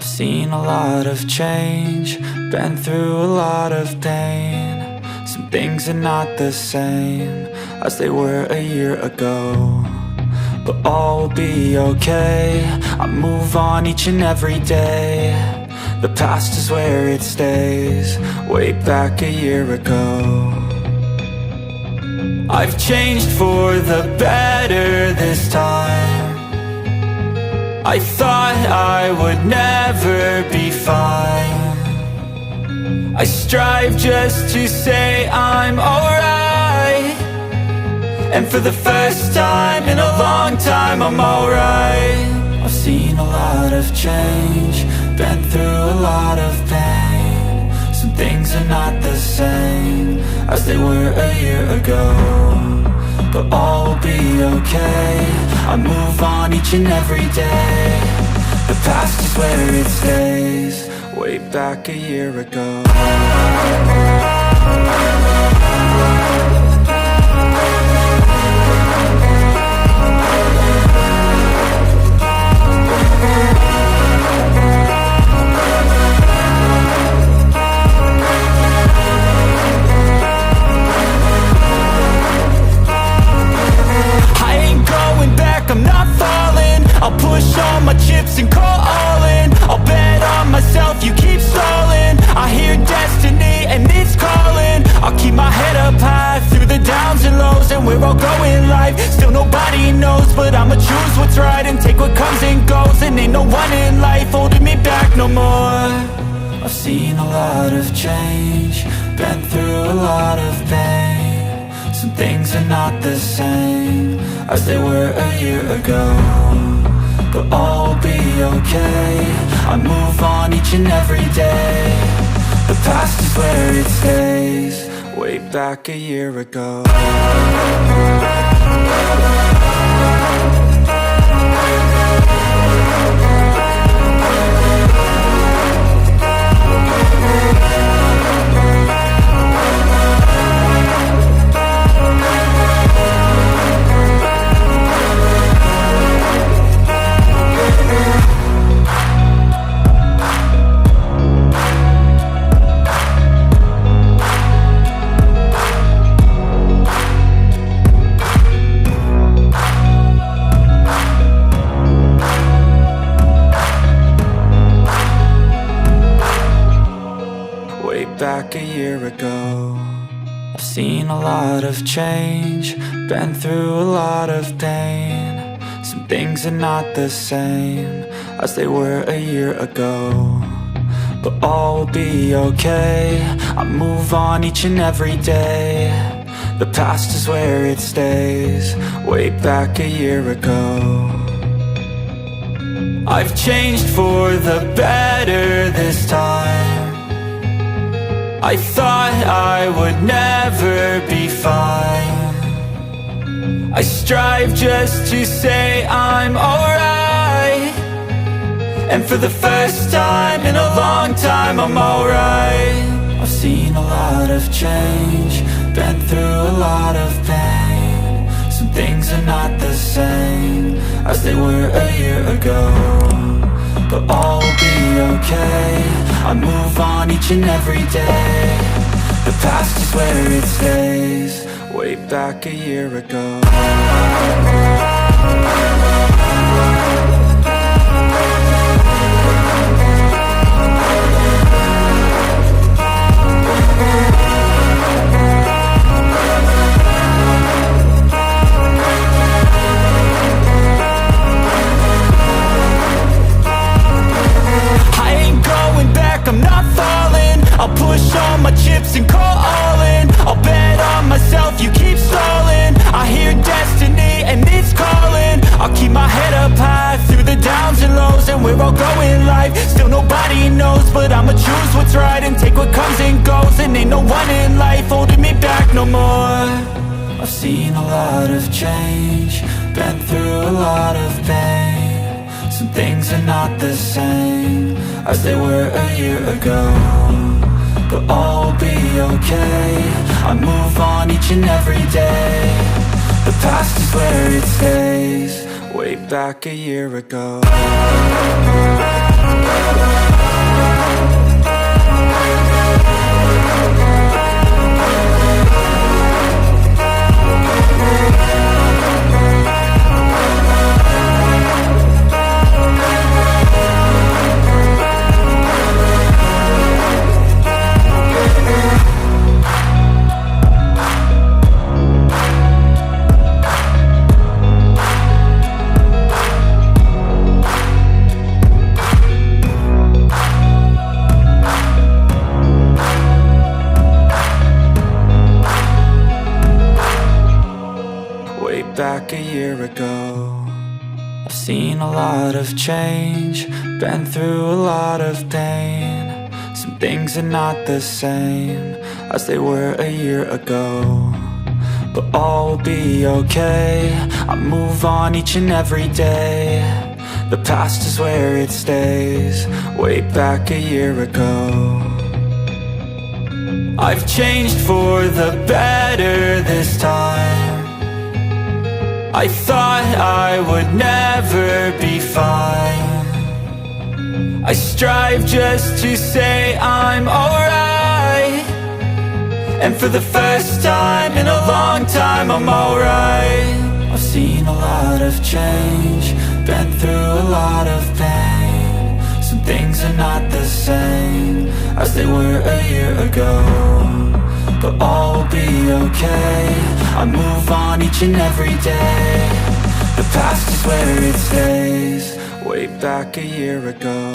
I've seen a lot of change, been through a lot of pain. Some things are not the same as they were a year ago, but all will be okay. I move on each and every day. The past is where it stays, way back a year ago. I've changed for the better this time. I thought I would never be fine. I strive just to say I'm alright, and for the first time in a long time I'm alright. I've seen a lot of change, been through a lot of pain. Some things are not the same as they were a year ago, but all will be okay. I move on each and every day. The past is where it stays, way back a year ago. I'm not falling, I'll push all my chips and call all in. I'll bet on myself, you keep stalling. I hear destiny and it's calling. I'll keep my head up high through the downs and lows, and we're all going live. Still nobody knows, but I'ma choose what's right and take what comes and goes. And ain't no one in life holding me back no more. I've seen a lot of change, been through a lot of pain. Some things are not the same as they were a year ago, but all will be okay. I move on each and every day. The past is where it stays, way back a year ago. Back a year ago, I've seen a lot of change, been through a lot of pain. Some things are not the same as they were a year ago, but all will be okay. I move on each and every day. The past is where it stays, way back a year ago. I've changed for the better this time. I thought I would never be fine. I strive just to say I'm alright, and for the first time in a long time I'm alright. I've seen a lot of change, been through a lot of pain. Some things are not the same as they were a year ago, but all will be okay. I move on each and every day. The past is where it stays, way back a year ago. I'm not falling, I'll push all my chips and call all in. I'll bet on myself, you keep stalling. I hear destiny and it's calling. I'll keep my head up high through the downs and lows, and we're all going live. Still nobody knows, but I'ma choose what's right and take what comes and goes. And ain't no one in life holding me back no more. I've seen a lot of change, been through a lot of pain. Some things are not the same as they were a year ago, but all will be okay. I move on each and every day. The past is where it stays, way back a year ago. back a year ago. I've seen a lot of change, been through a lot of pain. Some things are not the same as they were a year ago, but all will be okay. I move on each and every day. The past is where it stays, way back a year ago. I've changed for the better this time. I thought I would never be fine. I strive just to say I'm alright, and for the first time in a long time I'm alright. I've seen a lot of change, been through a lot of pain. Some things are not the same as they were a year ago, but all will be okay. I move on each and every day. The past is where it stays, way back a year ago.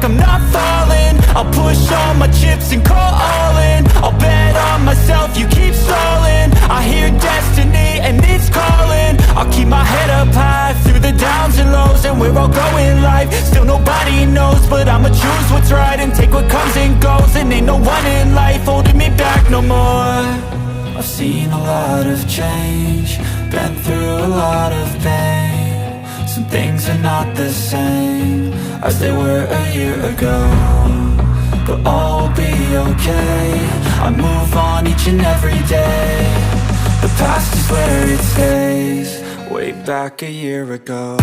I'm not falling, I'll push all my chips and call all in. I'll bet on myself, you keep stalling. I hear destiny and it's calling. I'll keep my head up high through the downs and lows, and we're all going life. Still nobody knows, but I'ma choose what's right and take what comes and goes. And ain't no one in life holding me back no more. I've seen a lot of change, been through a lot of pain. Some things are not the same as they were a year ago, but all will be okay. I move on each and every day. The past is where it stays, way back a year ago.